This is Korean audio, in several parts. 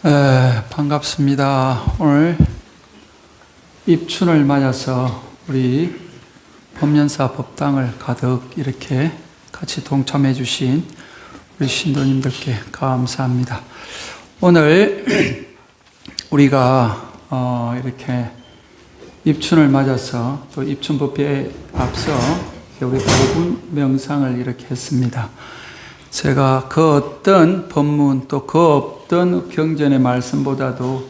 반갑습니다. 오늘 입춘을 맞아서 우리 법연사 법당을 가득 이렇게 같이 동참해 주신 우리 신도님들께 감사합니다. 오늘 우리가 이렇게 입춘을 맞아서 또 입춘 법회에 앞서 우리 5분 명상을 이렇게 했습니다. 제가 그 어떤 법문 또 그 어떤 경전의 말씀보다도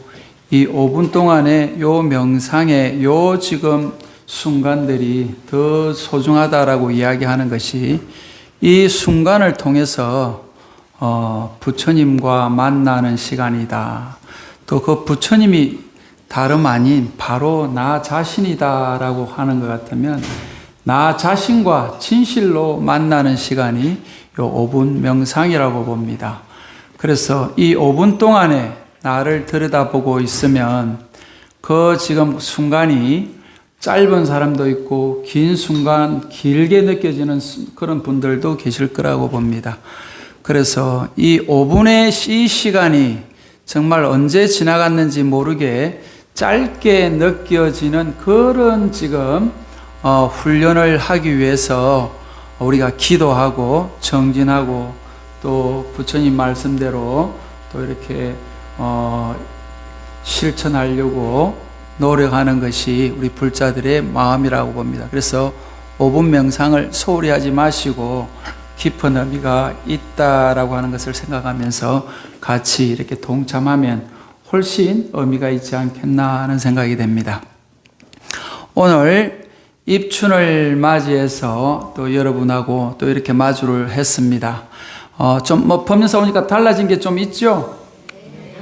이 5분 동안의 요 명상의 요 지금 순간들이 더 소중하다라고 이야기하는 것이 이 순간을 통해서 부처님과 만나는 시간이다. 또 그 부처님이 다름 아닌 바로 나 자신이다라고 하는 것 같으면 나 자신과 진실로 만나는 시간이 요 5분 명상이라고 봅니다. 그래서 이 5분 동안에 나를 들여다보고 있으면 그 지금 순간이 짧은 사람도 있고 긴 순간 길게 느껴지는 그런 분들도 계실 거라고 봅니다. 그래서 이 5분의 이 시간이 정말 언제 지나갔는지 모르게 짧게 느껴지는 그런 지금 훈련을 하기 위해서 우리가 기도하고 정진하고 또 부처님 말씀대로 또 이렇게 실천하려고 노력하는 것이 우리 불자들의 마음이라고 봅니다. 그래서 5분 명상을 소홀히 하지 마시고 깊은 의미가 있다라고 하는 것을 생각하면서 같이 이렇게 동참하면 훨씬 의미가 있지 않겠나 하는 생각이 됩니다. 오늘 입춘을 맞이해서 또 여러분하고 또 이렇게 마주를 했습니다. 좀 법연사 오니까 달라진 게 좀 있죠?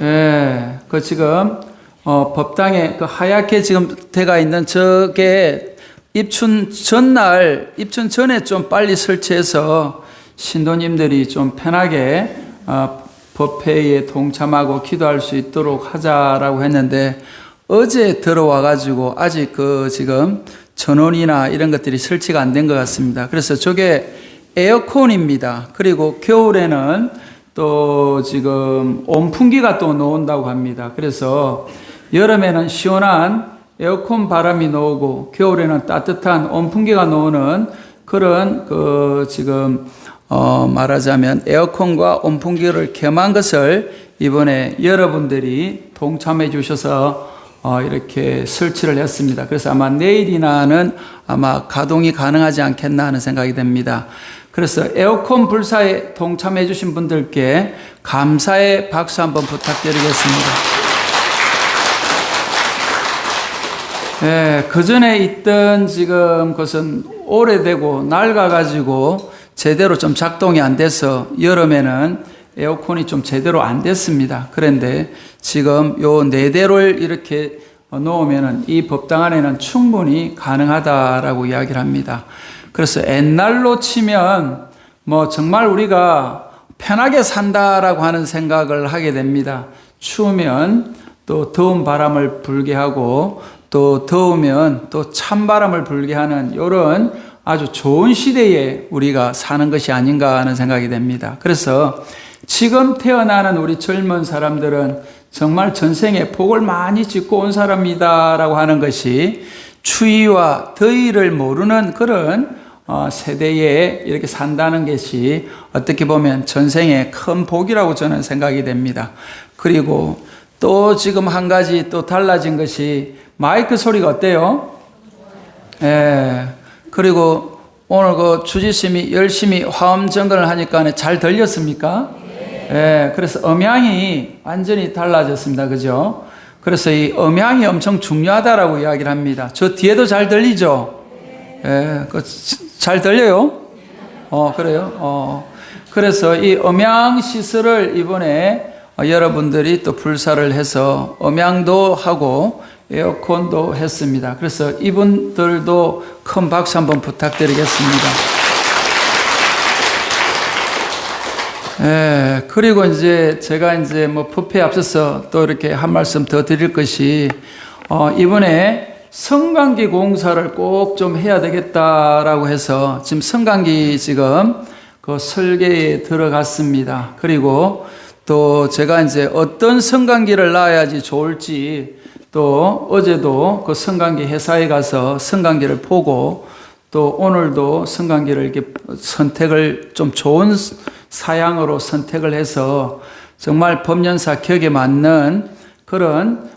예. 그 지금 법당에 그 하얗게 지금 돼가 있는 저게 입춘 전날, 입춘 전에 좀 빨리 설치해서 신도님들이 좀 편하게 법회에 동참하고 기도할 수 있도록 하자라고 했는데 어제 들어와가지고 아직 그 지금 전원이나 이런 것들이 설치가 안 된 것 같습니다. 그래서 저게 에어컨입니다. 그리고 겨울에는 또 지금 온풍기가 또 나온다고 합니다. 그래서 여름에는 시원한 에어컨 바람이 나오고 겨울에는 따뜻한 온풍기가 나오는 그런 그 지금 말하자면 에어컨과 온풍기를 겸한 것을 이번에 여러분들이 동참해 주셔서 이렇게 설치를 했습니다. 그래서 아마 내일이나는 아마 가동이 가능하지 않겠나 하는 생각이 됩니다. 그래서 에어컨 불사에 동참해 주신 분들께 감사의 박수 한번 부탁드리겠습니다. 예, 그 전에 있던 지금 것은 오래되고 낡아가지고 제대로 좀 작동이 안 돼서 여름에는 에어컨이 좀 제대로 안 됐습니다. 그런데 지금 요 4대를 이렇게 놓으면은 이 법당 안에는 충분히 가능하다라고 이야기를 합니다. 그래서 옛날로 치면 뭐 정말 우리가 편하게 산다라고 하는 생각을 하게 됩니다. 추우면 또 더운 바람을 불게 하고 또 더우면 또 찬바람을 불게 하는 이런 아주 좋은 시대에 우리가 사는 것이 아닌가 하는 생각이 됩니다. 그래서 지금 태어나는 우리 젊은 사람들은 정말 전생에 복을 많이 짓고 온 사람이다라고 하는 것이 추위와 더위를 모르는 그런 세대에 이렇게 산다는 것이 어떻게 보면 전생의 큰 복이라고 저는 생각이 됩니다. 그리고 또 지금 한 가지 또 달라진 것이 마이크 소리가 어때요? 예. 그리고 오늘 그 주지스님이 열심히 화음 점검을 하니까 잘 들렸습니까? 예. 그래서 음향이 완전히 달라졌습니다. 그죠? 그래서 이 음향이 엄청 중요하다라고 이야기를 합니다. 저 뒤에도 잘 들리죠? 예. 잘 들려요? 그래요? 그래서 이 음향 시설을 이번에 여러분들이 또 불사를 해서 음향도 하고 에어컨도 했습니다. 그래서 이분들도 큰 박수 한번 부탁드리겠습니다. 예, 그리고 이제 제가 이제 뭐 법회에 앞서서 또 이렇게 한 말씀 더 드릴 것이 이번에 성강기 공사를 꼭 좀 해야 되겠다라고 해서 지금 성강기 지금 그 설계에 들어갔습니다. 그리고 또 제가 이제 어떤 성관계를 낳아야지 좋을지 또 어제도 그 성관계 회사에 가서 성관계를 보고 또 오늘도 성관계를 이렇게 선택을 좀 좋은 사양으로 선택을 해서 정말 법연사 격에 맞는 그런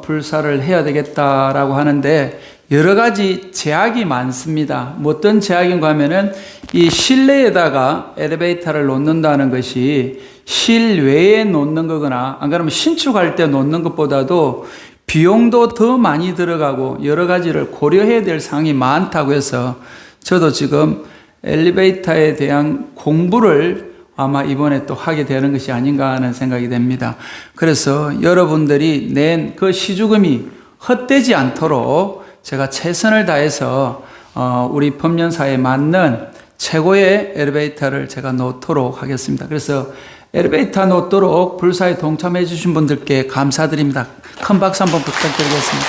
불사를 해야 되겠다라고 하는데 여러 가지 제약이 많습니다. 뭐 어떤 제약인가 하면은 이 실내에다가 엘리베이터를 놓는다는 것이 실외에 놓는 거거나 안 그러면 신축할 때 놓는 것보다도 비용도 더 많이 들어가고 여러 가지를 고려해야 될 사항이 많다고 해서 저도 지금 엘리베이터에 대한 공부를 아마 이번에 또 하게 되는 것이 아닌가 하는 생각이 됩니다. 그래서 여러분들이 낸 그 시주금이 헛되지 않도록 제가 최선을 다해서 우리 법연사에 맞는 최고의 엘리베이터를 제가 놓도록 하겠습니다. 그래서 엘리베이터 놓도록 불사에 동참해 주신 분들께 감사드립니다. 큰 박수 한번 부탁드리겠습니다.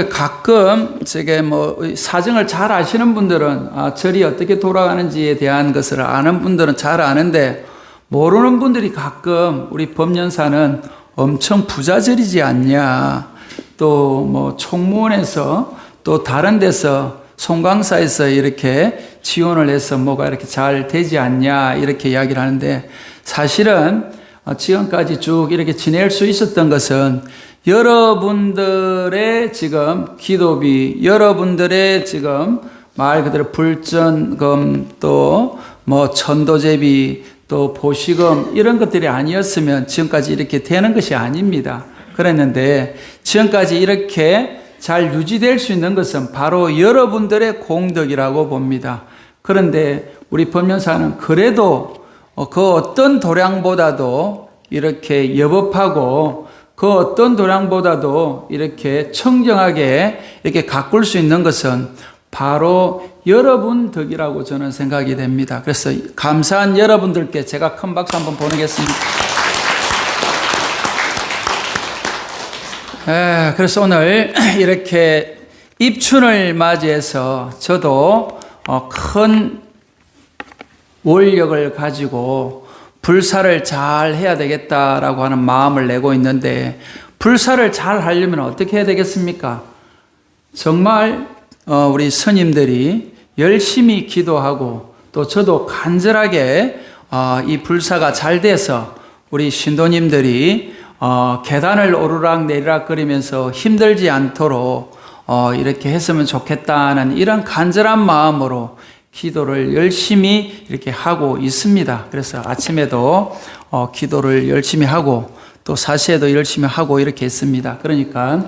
가끔 제게 뭐 사정을 잘 아시는 분들은 절이 어떻게 돌아가는지에 대한 것을 아는 분들은 잘 아는데 모르는 분들이 가끔 우리 법연사는 엄청 부자절이지 않냐, 또 뭐 총무원에서 또 다른 데서 송강사에서 이렇게 지원을 해서 뭐가 이렇게 잘 되지 않냐 이렇게 이야기를 하는데 사실은 지금까지 쭉 이렇게 지낼 수 있었던 것은 여러분들의 지금 기도비, 여러분들의 지금 말 그대로 불전금 또 뭐 천도제비 또 보시금 이런 것들이 아니었으면 지금까지 이렇게 되는 것이 아닙니다. 그랬는데 지금까지 이렇게 잘 유지될 수 있는 것은 바로 여러분들의 공덕이라고 봅니다. 그런데 우리 법연사는 그래도 그 어떤 도량보다도 이렇게 여법하고 그 어떤 도량보다도 이렇게 청정하게 이렇게 가꿀 수 있는 것은 바로 여러분 덕이라고 저는 생각이 됩니다. 그래서 감사한 여러분들께 제가 큰 박수 한번 보내겠습니다. 그래서 오늘 이렇게 입춘을 맞이해서 저도 큰 원력을 가지고 불사를 잘 해야 되겠다라고 하는 마음을 내고 있는데 불사를 잘 하려면 어떻게 해야 되겠습니까? 정말 우리 스님들이 열심히 기도하고 또 저도 간절하게 이 불사가 잘 돼서 우리 신도님들이 계단을 오르락 내리락 거리면서 힘들지 않도록 이렇게 했으면 좋겠다는 이런 간절한 마음으로 기도를 열심히 이렇게 하고 있습니다. 그래서 아침에도 기도를 열심히 하고 또 사시에도 열심히 하고 이렇게 했습니다. 그러니까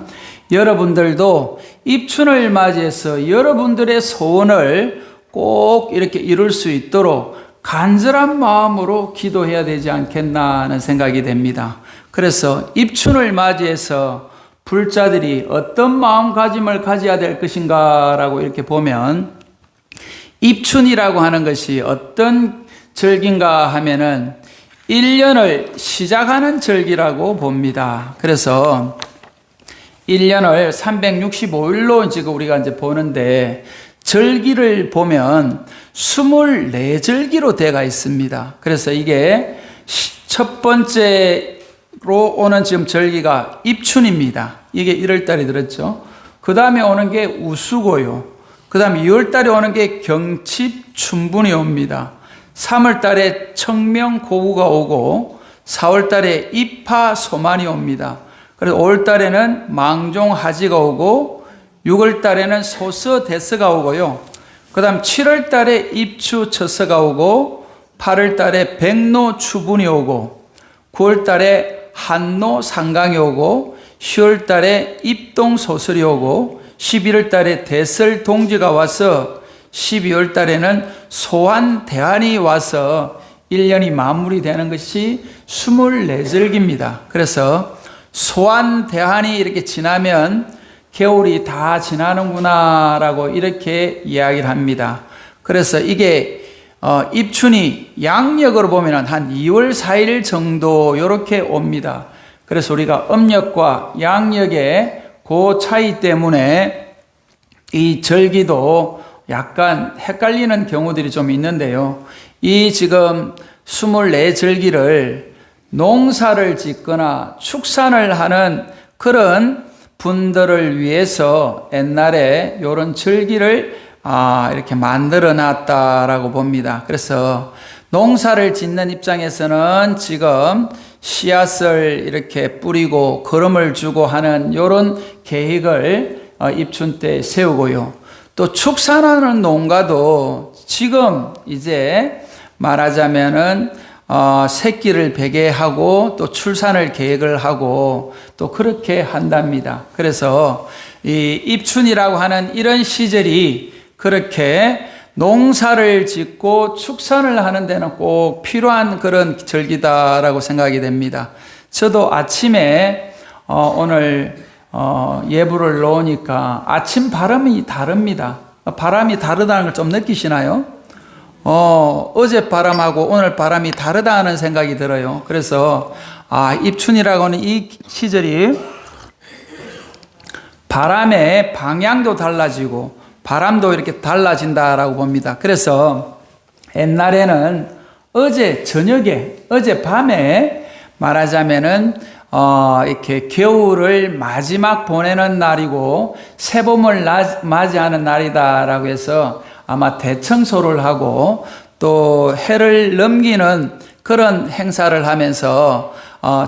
여러분들도 입춘을 맞이해서 여러분들의 소원을 꼭 이렇게 이룰 수 있도록 간절한 마음으로 기도해야 되지 않겠나 하는 생각이 됩니다. 그래서 입춘을 맞이해서 불자들이 어떤 마음가짐을 가져야 될 것인가 라고 이렇게 보면 입춘이라고 하는 것이 어떤 절기인가 하면은 1년을 시작하는 절기라고 봅니다. 그래서 1년을 365일로 지금 우리가 이제 보는데 절기를 보면 24절기로 되어 있습니다. 그래서 이게 첫 번째로 오는 지금 절기가 입춘입니다. 이게 1월 달에 들었죠. 그 다음에 오는 게 우수고요. 그 다음에 2월 달에 오는 게 경칩 춘분이 옵니다. 3월 달에 청명 고구가 오고 4월 달에 입하 소만이 옵니다. 그래서 5월 달에는 망종 하지가 오고 6월 달에는 소서 대서가 오고요. 그 다음 7월 달에 입추 처서가 오고 8월 달에 백로 추분이 오고 9월 달에 한노 상강이 오고 10월 달에 입동 소설이 오고 11월 달에 대설 동지가 와서 12월 달에는 소환 대한이 와서 1년이 마무리되는 것이 24절기입니다. 그래서 소환 대한이 이렇게 지나면 겨울이 다 지나는구나 라고 이렇게 이야기를 합니다. 그래서 이게 입춘이 양력으로 보면 한 2월 4일 정도 이렇게 옵니다. 그래서 우리가 음력과 양력의 그 차이 때문에 이 절기도 약간 헷갈리는 경우들이 좀 있는데요. 이 지금 24절기를 농사를 짓거나 축산을 하는 그런 분들을 위해서 옛날에 이런 절기를 이렇게 만들어 놨다라고 봅니다. 그래서 농사를 짓는 입장에서는 지금 씨앗을 이렇게 뿌리고 거름을 주고 하는 이런 계획을 입춘 때 세우고요. 또 축산하는 농가도 지금 이제 말하자면은 새끼를 배개하고 또 출산을 계획을 하고 또 그렇게 한답니다. 그래서 이 입춘이라고 하는 이런 시절이 그렇게 농사를 짓고 축산을 하는 데는 꼭 필요한 그런 절기다라고 생각이 됩니다. 저도 아침에 오늘 예불을 놓으니까 아침 바람이 다릅니다. 바람이 다르다는 걸 좀 느끼시나요? 어제 바람하고 오늘 바람이 다르다는 생각이 들어요. 그래서 입춘이라고 하는 이 시절이 바람의 방향도 달라지고 바람도 이렇게 달라진다라고 봅니다. 그래서 옛날에는 어제 저녁에, 어제 밤에 말하자면은 이렇게 겨울을 마지막 보내는 날이고 새봄을 맞이하는 날이다라고 해서 아마 대청소를 하고 또 해를 넘기는 그런 행사를 하면서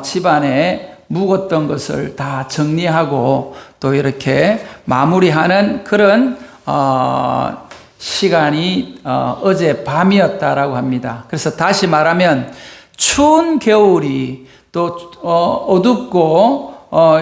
집안에 묵었던 것을 다 정리하고 또 이렇게 마무리하는 그런 시간이 어제 밤이었다라고 합니다. 그래서 다시 말하면 추운 겨울이 또 어둡고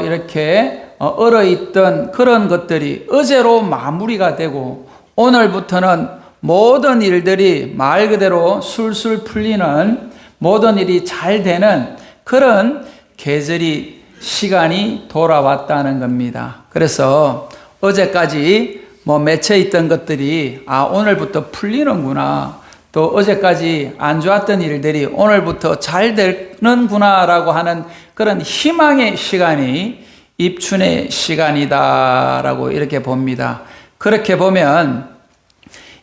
이렇게 얼어있던 그런 것들이 어제로 마무리가 되고 오늘부터는 모든 일들이 말 그대로 술술 풀리는 모든 일이 잘 되는 그런 계절이 시간이 돌아왔다는 겁니다. 그래서 어제까지 맺혀 있던 것들이 오늘부터 풀리는구나. 또 어제까지 안 좋았던 일들이 오늘부터 잘 되는구나라고 하는 그런 희망의 시간이 입춘의 시간이다라고 이렇게 봅니다. 그렇게 보면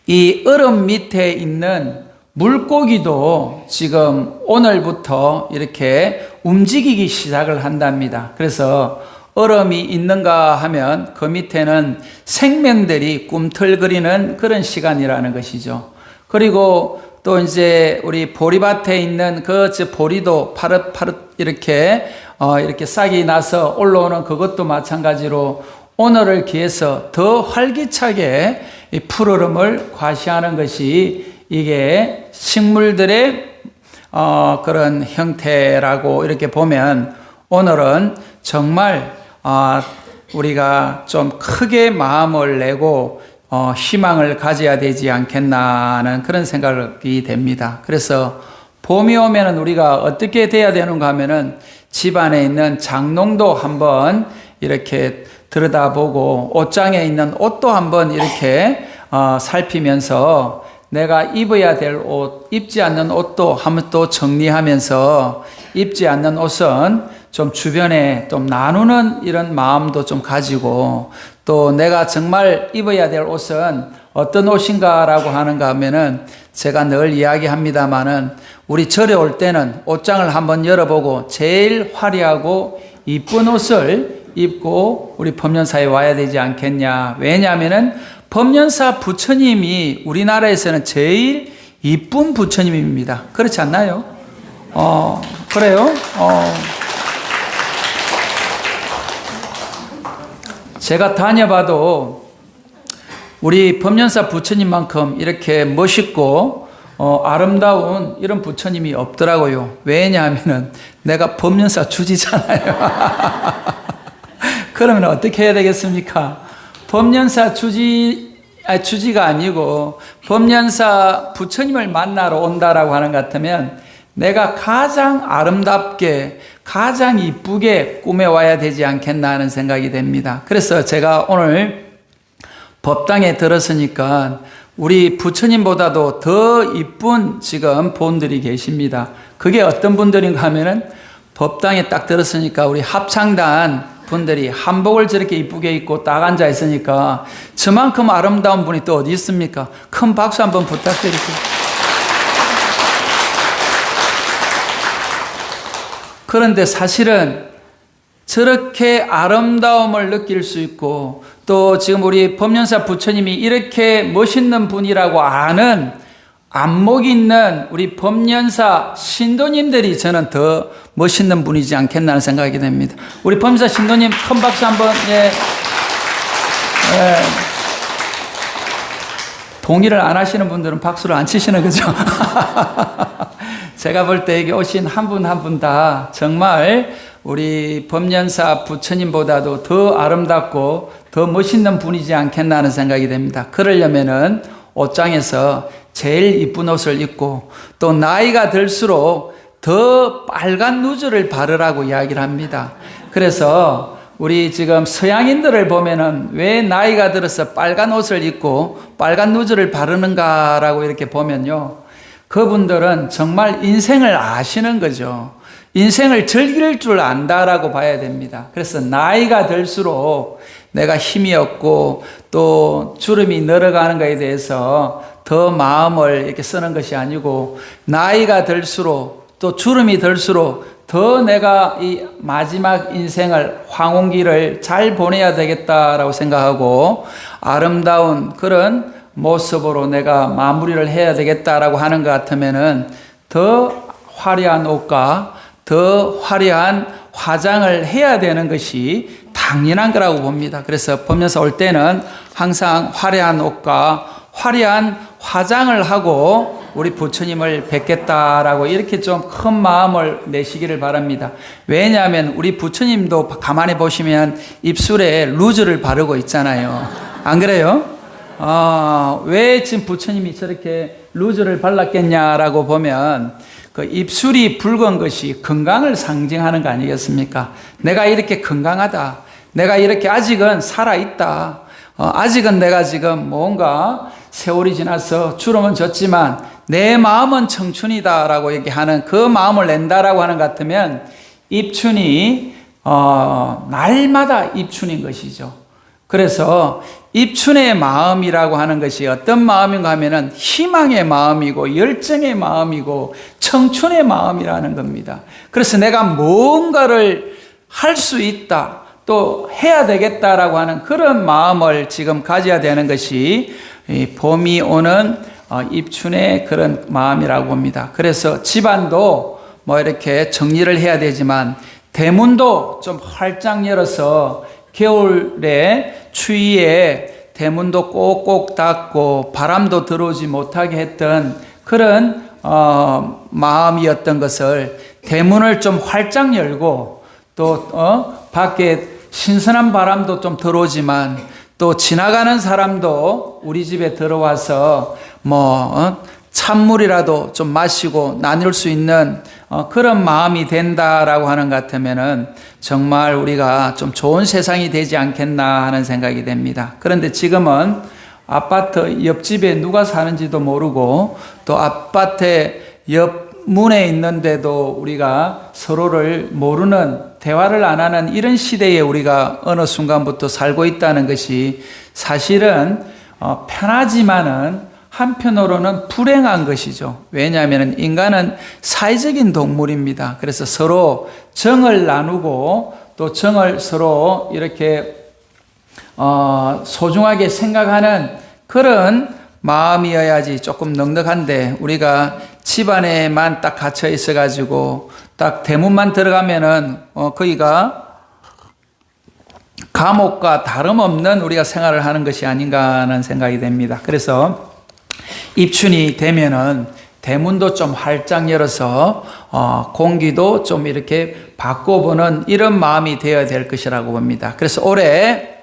이 얼음 밑에 있는 물고기도 지금 오늘부터 이렇게 움직이기 시작을 한답니다. 그래서 얼음이 있는가 하면 그 밑에는 생명들이 꿈틀거리는 그런 시간이라는 것이죠. 그리고 또 이제 우리 보리밭에 있는 그 보리도 파릇파릇 이렇게 싹이 나서 올라오는 그것도 마찬가지로 오늘을 기해서 더 활기차게 이 푸르름을 과시하는 것이 이게 식물들의 그런 형태라고 이렇게 보면 오늘은 정말 우리가 좀 크게 마음을 내고 희망을 가져야 되지 않겠나는 그런 생각이 됩니다. 그래서 봄이 오면은 우리가 어떻게 돼야 되는가 하면은 집안에 있는 장롱도 한번 이렇게 들여다보고 옷장에 있는 옷도 한번 이렇게 살피면서 내가 입어야 될 옷, 입지 않는 옷도 한번 또 정리하면서 입지 않는 옷은 좀 주변에 좀 나누는 이런 마음도 좀 가지고 또 내가 정말 입어야 될 옷은 어떤 옷인가라고 하는가 하면은 제가 늘 이야기합니다마는 우리 절에 올 때는 옷장을 한번 열어보고 제일 화려하고 이쁜 옷을 입고 우리 법연사에 와야 되지 않겠냐. 왜냐하면은 법연사 부처님이 우리나라에서는 제일 이쁜 부처님입니다. 그렇지 않나요? 그래요? 제가 다녀봐도 우리 법연사 부처님만큼 이렇게 멋있고 아름다운 이런 부처님이 없더라고요. 왜냐하면은 내가 법연사 주지잖아요. 그러면 어떻게 해야 되겠습니까? 법연사 주지가 아니고 법연사 부처님을 만나러 온다라고 하는 것 같으면 내가 가장 아름답게 가장 이쁘게 꾸며와야 되지 않겠나 하는 생각이 됩니다. 그래서 제가 오늘 법당에 들었으니까 우리 부처님보다도 더 이쁜 지금 분들이 계십니다. 그게 어떤 분들인가 하면은 법당에 딱 들었으니까 우리 합창단 분들이 한복을 저렇게 이쁘게 입고 딱 앉아 있으니까 저만큼 아름다운 분이 또 어디 있습니까? 큰 박수 한번 부탁드릴게요. 그런데 사실은 저렇게 아름다움을 느낄 수 있고 또 지금 우리 법연사 부처님이 이렇게 멋있는 분이라고 아는 안목 있는 우리 법연사 신도님들이 저는 더 멋있는 분이지 않겠나 생각이 됩니다. 우리 법연사 신도님 큰 박수 한번. 예. 동의를 안 하시는 분들은 박수를 안 치시는 거죠. 제가 볼 때 여기 오신 한 분 한 분 다 정말 우리 법연사 부처님보다도 더 아름답고 더 멋있는 분이지 않겠나 하는 생각이 됩니다. 그러려면은 옷장에서 제일 이쁜 옷을 입고 또 나이가 들수록 더 빨간 누즈를 바르라고 이야기를 합니다. 그래서 우리 지금 서양인들을 보면은 왜 나이가 들어서 빨간 옷을 입고 빨간 누즈를 바르는가라고 이렇게 보면요. 그분들은 정말 인생을 아시는 거죠. 인생을 즐길 줄 안다라고 봐야 됩니다. 그래서 나이가 들수록 내가 힘이 없고 또 주름이 늘어가는 것에 대해서 더 마음을 이렇게 쓰는 것이 아니고 나이가 들수록 또 주름이 들수록 더 내가 이 마지막 인생을 황혼기를 잘 보내야 되겠다라고 생각하고 아름다운 그런 모습으로 내가 마무리를 해야 되겠다라고 하는 것 같으면은 더 화려한 옷과 더 화려한 화장을 해야 되는 것이 당연한 거라고 봅니다. 그래서 법연사 올 때는 항상 화려한 옷과 화려한 화장을 하고 우리 부처님을 뵙겠다라고 이렇게 좀 큰 마음을 내시기를 바랍니다. 왜냐하면 우리 부처님도 가만히 보시면 입술에 루즈를 바르고 있잖아요. 안 그래요? 왜 지금 부처님이 저렇게 루즈를 발랐겠냐라고 보면 그 입술이 붉은 것이 건강을 상징하는 거 아니겠습니까? 내가 이렇게 건강하다. 내가 이렇게 아직은 살아있다. 아직은 내가 지금 뭔가 세월이 지나서 주름은 졌지만 내 마음은 청춘이다라고 얘기하는 그 마음을 낸다라고 하는 것 같으면 입춘이 날마다 입춘인 것이죠. 그래서 입춘의 마음이라고 하는 것이 어떤 마음인가 하면은 희망의 마음이고 열정의 마음이고 청춘의 마음이라는 겁니다. 그래서 내가 뭔가를 할 수 있다, 또 해야 되겠다라고 하는 그런 마음을 지금 가져야 되는 것이 봄이 오는 입춘의 그런 마음이라고 봅니다. 그래서 집안도 뭐 이렇게 정리를 해야 되지만 대문도 좀 활짝 열어서 겨울에 추위에 대문도 꼭꼭 닫고 바람도 들어오지 못하게 했던 그런 마음이었던 것을 대문을 좀 활짝 열고 또 밖에 신선한 바람도 좀 들어오지만 또 지나가는 사람도 우리 집에 들어와서 찬물이라도 좀 마시고 나눌 수 있는 그런 마음이 된다라고 하는 것 같으면은 정말 우리가 좀 좋은 세상이 되지 않겠나 하는 생각이 됩니다. 그런데 지금은 아파트 옆집에 누가 사는지도 모르고 또 아파트 옆 문에 있는데도 우리가 서로를 모르는 대화를 안 하는 이런 시대에 우리가 어느 순간부터 살고 있다는 것이 사실은 편하지만은 한편으로는 불행한 것이죠. 왜냐하면 인간은 사회적인 동물입니다. 그래서 서로 정을 나누고 또 정을 서로 이렇게 소중하게 생각하는 그런 마음이어야지 조금 넉넉한데 우리가 집안에만 딱 갇혀 있어가지고 딱 대문만 들어가면은 거기가 감옥과 다름없는 우리가 생활을 하는 것이 아닌가 하는 생각이 됩니다. 그래서 입춘이 되면은 대문도 좀 활짝 열어서 공기도 좀 이렇게 바꿔보는 이런 마음이 되어야 될 것이라고 봅니다. 그래서 올해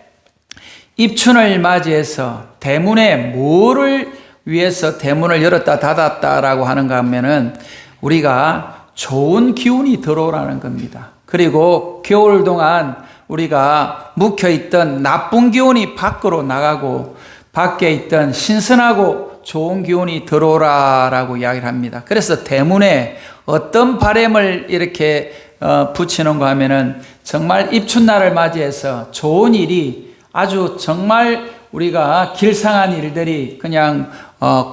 입춘을 맞이해서 대문에 뭐를 위해서 대문을 열었다 닫았다라고 하는가 하면은 우리가 좋은 기운이 들어오라는 겁니다. 그리고 겨울 동안 우리가 묵혀있던 나쁜 기운이 밖으로 나가고 밖에 있던 신선하고 좋은 기운이 들어오라라고 이야기를 합니다. 그래서 대문에 어떤 바람을 이렇게 붙이는가 하면은 정말 입춘날을 맞이해서 좋은 일이 아주 정말 우리가 길상한 일들이 그냥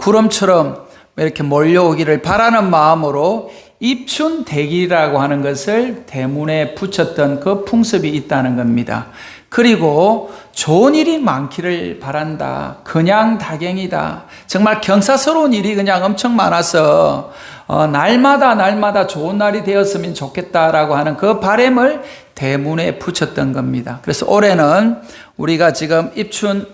구름처럼 이렇게 몰려오기를 바라는 마음으로 입춘대길이라고 하는 것을 대문에 붙였던 그 풍습이 있다는 겁니다. 그리고 좋은 일이 많기를 바란다. 그냥 다갱이다. 정말 경사스러운 일이 그냥 엄청 많아서 날마다 좋은 날이 되었으면 좋겠다라고 하는 그 바람을 대문에 붙였던 겁니다. 그래서 올해는 우리가 지금 입춘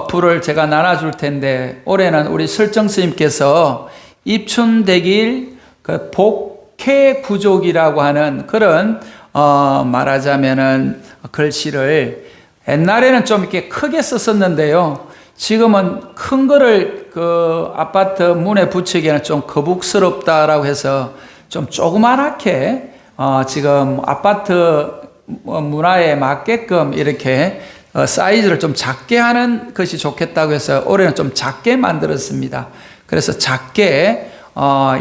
불을 제가 나눠줄 텐데, 올해는 우리 설정 스님께서 입춘대길 그 복해구족이라고 하는 그런 말하자면은 글씨를 옛날에는 좀 이렇게 크게 썼었는데요. 지금은 큰 거를 그 아파트 문에 붙이기에는 좀 거북스럽다라고 해서 좀 조그만하게 지금 아파트 문화에 맞게끔 이렇게 사이즈를 좀 작게 하는 것이 좋겠다고 해서 올해는 좀 작게 만들었습니다. 그래서 작게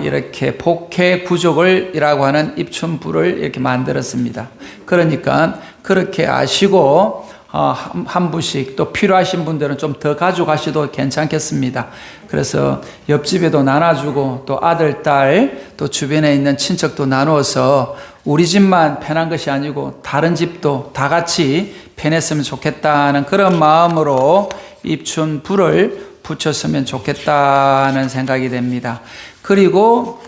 이렇게 복해구족이라고 하는 입춘불을 이렇게 만들었습니다. 그러니까 그렇게 아시고 한 부씩 또 필요하신 분들은 좀 더 가져가셔도 괜찮겠습니다. 그래서 옆집에도 나눠주고 또 아들, 딸, 또 주변에 있는 친척도 나누어서 우리 집만 편한 것이 아니고 다른 집도 다 같이 편했으면 좋겠다는 그런 마음으로 입춘불을 붙였으면 좋겠다는 생각이 됩니다. 그리고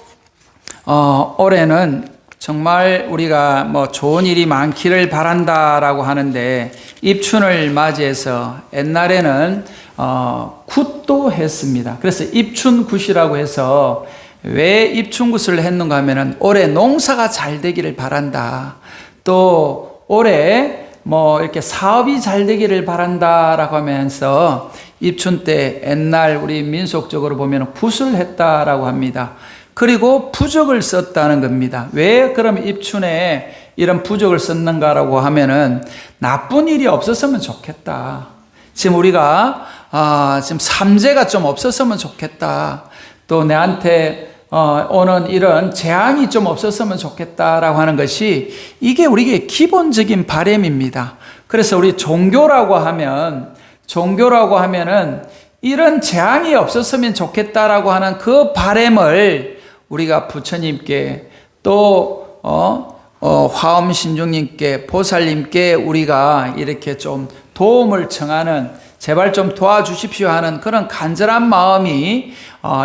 올해는 정말 우리가 뭐 좋은 일이 많기를 바란다라고 하는데, 입춘을 맞이해서 옛날에는 굿도 했습니다. 그래서 입춘굿이라고 해서 왜 입춘굿을 했는가 하면은 올해 농사가 잘 되기를 바란다. 또 올해 뭐 이렇게 사업이 잘 되기를 바란다라고 하면서 입춘 때 옛날 우리 민속적으로 보면 굿을 했다라고 합니다. 그리고 부적을 썼다는 겁니다. 왜 그럼 입춘에 이런 부적을 썼는가라고 하면은 나쁜 일이 없었으면 좋겠다. 지금 우리가 지금 삼재가 좀 없었으면 좋겠다. 또 내한테 오는 이런 재앙이 좀 없었으면 좋겠다라고 하는 것이 이게 우리에게 기본적인 바람입니다. 그래서 우리 종교라고 하면은 이런 재앙이 없었으면 좋겠다라고 하는 그 바람을 우리가 부처님께 또 화엄신중님께 보살님께 우리가 이렇게 좀 도움을 청하는, 제발 좀 도와주십시오 하는 그런 간절한 마음이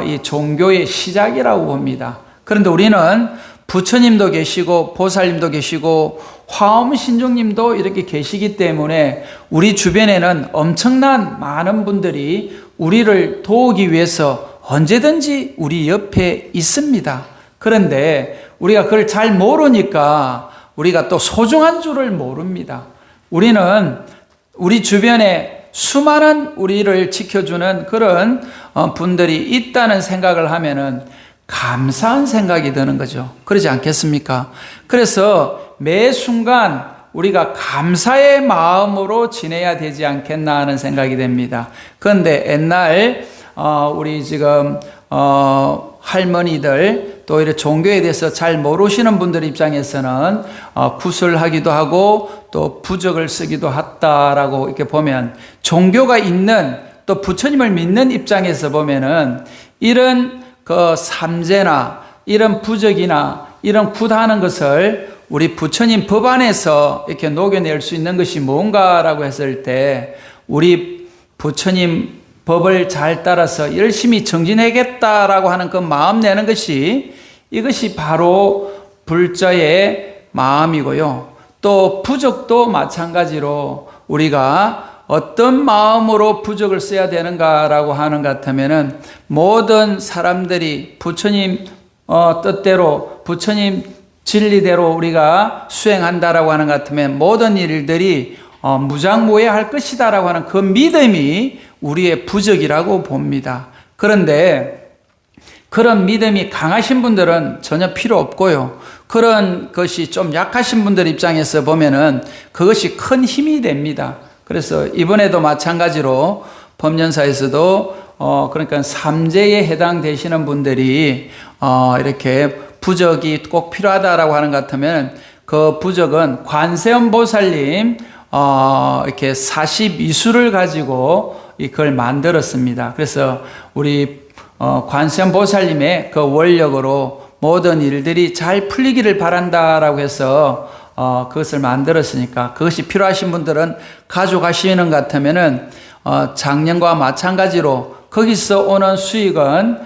이 종교의 시작이라고 봅니다. 그런데 우리는 부처님도 계시고 보살님도 계시고 화엄신중님도 이렇게 계시기 때문에 우리 주변에는 엄청난 많은 분들이 우리를 도우기 위해서 언제든지 우리 옆에 있습니다. 그런데 우리가 그걸 잘 모르니까 우리가 또 소중한 줄을 모릅니다. 우리는 우리 주변에 수많은 우리를 지켜주는 그런 분들이 있다는 생각을 하면은 감사한 생각이 드는 거죠. 그러지 않겠습니까? 그래서 매 순간 우리가 감사의 마음으로 지내야 되지 않겠나 하는 생각이 됩니다. 그런데 옛날 우리 지금 할머니들 또 이렇게 종교에 대해서 잘 모르시는 분들 입장에서는 굿을 하기도 하고 또 부적을 쓰기도 했다라고 이렇게 보면, 종교가 있는 또 부처님을 믿는 입장에서 보면은 이런 그 삼재나 이런 부적이나 이런 굿하는 것을 우리 부처님 법 안에서 이렇게 녹여낼 수 있는 것이 뭔가라고 했을 때, 우리 부처님 법을 잘 따라서 열심히 정진하겠다라고 하는 그 마음 내는 것이, 이것이 바로 불자의 마음이고요. 또 부적도 마찬가지로 우리가 어떤 마음으로 부적을 써야 되는가라고 하는 것 같으면은, 모든 사람들이 부처님 뜻대로 부처님 진리대로 우리가 수행한다라고 하는 것 같으면 모든 일들이 무장무예할 것이다라고 하는 그 믿음이 우리의 부적이라고 봅니다. 그런데 그런 믿음이 강하신 분들은 전혀 필요 없고요. 그런 것이 좀 약하신 분들 입장에서 보면은 그것이 큰 힘이 됩니다. 그래서 이번에도 마찬가지로 법연사에서도 그러니까 삼재에 해당되시는 분들이 이렇게 부적이 꼭 필요하다라고 하는 것 같으면 그 부적은 관세음 보살님 이렇게 42수를 가지고 이걸 만들었습니다. 그래서 우리 관세음 보살님의 그 원력으로 모든 일들이 잘 풀리기를 바란다라고 해서 그것을 만들었으니까 그것이 필요하신 분들은 가져가시는 것 같으면은 작년과 마찬가지로 거기서 오는 수익은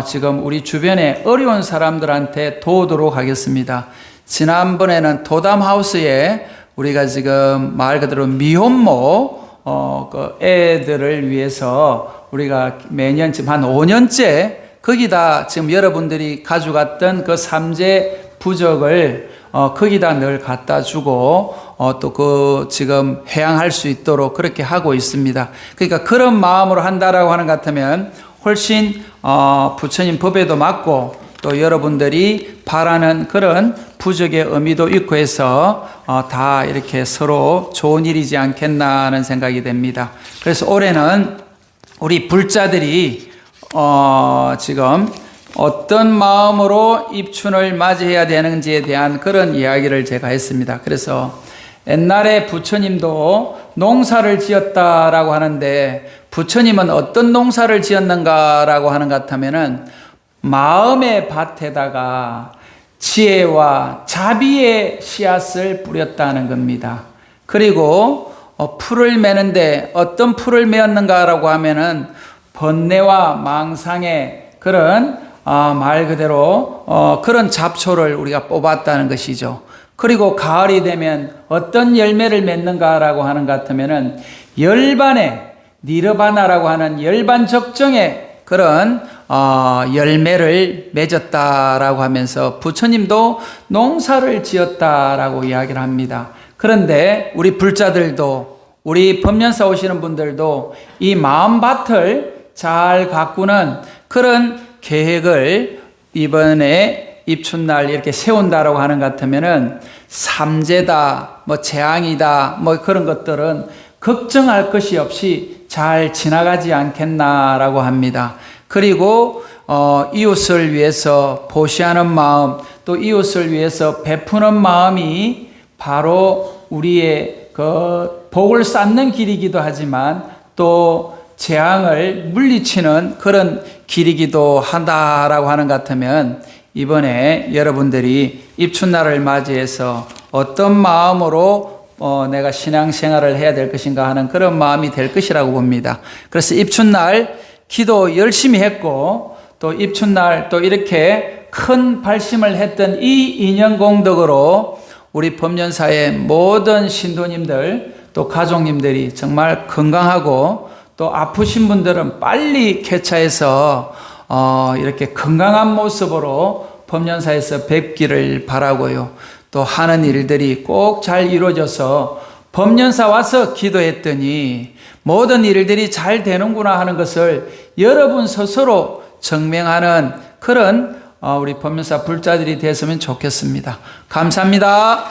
지금 우리 주변에 어려운 사람들한테 도우도록 하겠습니다. 지난번에는 도담하우스에 우리가 지금 말 그대로 미혼모 그 애들을 위해서 우리가 매년 지금 한 5년째 거기다 지금 여러분들이 가져갔던 그 삼재 부적을 거기다 늘 갖다 주고 또 그 지금 회양할 수 있도록 그렇게 하고 있습니다. 그러니까 그런 마음으로 한다라고 하는 것 같으면 훨씬 부처님 법에도 맞고 또 여러분들이 바라는 그런 부적의 의미도 있고 해서 다 이렇게 서로 좋은 일이지 않겠나 하는 생각이 됩니다. 그래서 올해는 우리 불자들이 지금 어떤 마음으로 입춘을 맞이해야 되는지에 대한 그런 이야기를 제가 했습니다. 그래서 옛날에 부처님도 농사를 지었다라고 하는데 부처님은 어떤 농사를 지었는가라고 하는 것 같으면은 마음의 밭에다가 지혜와 자비의 씨앗을 뿌렸다는 겁니다. 그리고 풀을 매는데 어떤 풀을 매었는가라고 하면은 번뇌와 망상의 그런 말 그대로 그런 잡초를 우리가 뽑았다는 것이죠. 그리고 가을이 되면 어떤 열매를 맺는가라고 하는 것 같으면은 열반의 니르바나라고 하는 열반 적정의 그런 열매를 맺었다라고 하면서 부처님도 농사를 지었다라고 이야기를 합니다. 그런데 우리 불자들도 우리 법연사 오시는 분들도 이 마음밭을 잘 가꾸는 그런 계획을 이번에 입춘날 이렇게 세운다라고 하는 것 같으면은 삼재다, 뭐 재앙이다, 뭐 그런 것들은 걱정할 것이 없이 잘 지나가지 않겠나라고 합니다. 그리고 이웃을 위해서 보시하는 마음, 또 이웃을 위해서 베푸는 마음이 바로 우리의 그 복을 쌓는 길이기도 하지만 또 재앙을 물리치는 그런 길이기도 한다라고 하는 것 같으면 이번에 여러분들이 입춘날을 맞이해서 어떤 마음으로 내가 신앙생활을 해야 될 것인가 하는 그런 마음이 될 것이라고 봅니다. 그래서 입춘날 기도 열심히 했고 또 입춘날 또 이렇게 큰 발심을 했던 이 인연공덕으로 우리 법연사의 모든 신도님들 또 가족님들이 정말 건강하고 또 아프신 분들은 빨리 쾌차해서 이렇게 건강한 모습으로 법연사에서 뵙기를 바라고요. 또 하는 일들이 꼭 잘 이루어져서 법연사 와서 기도했더니 모든 일들이 잘 되는구나 하는 것을 여러분 스스로 증명하는 그런 우리 법연사 불자들이 됐으면 좋겠습니다. 감사합니다.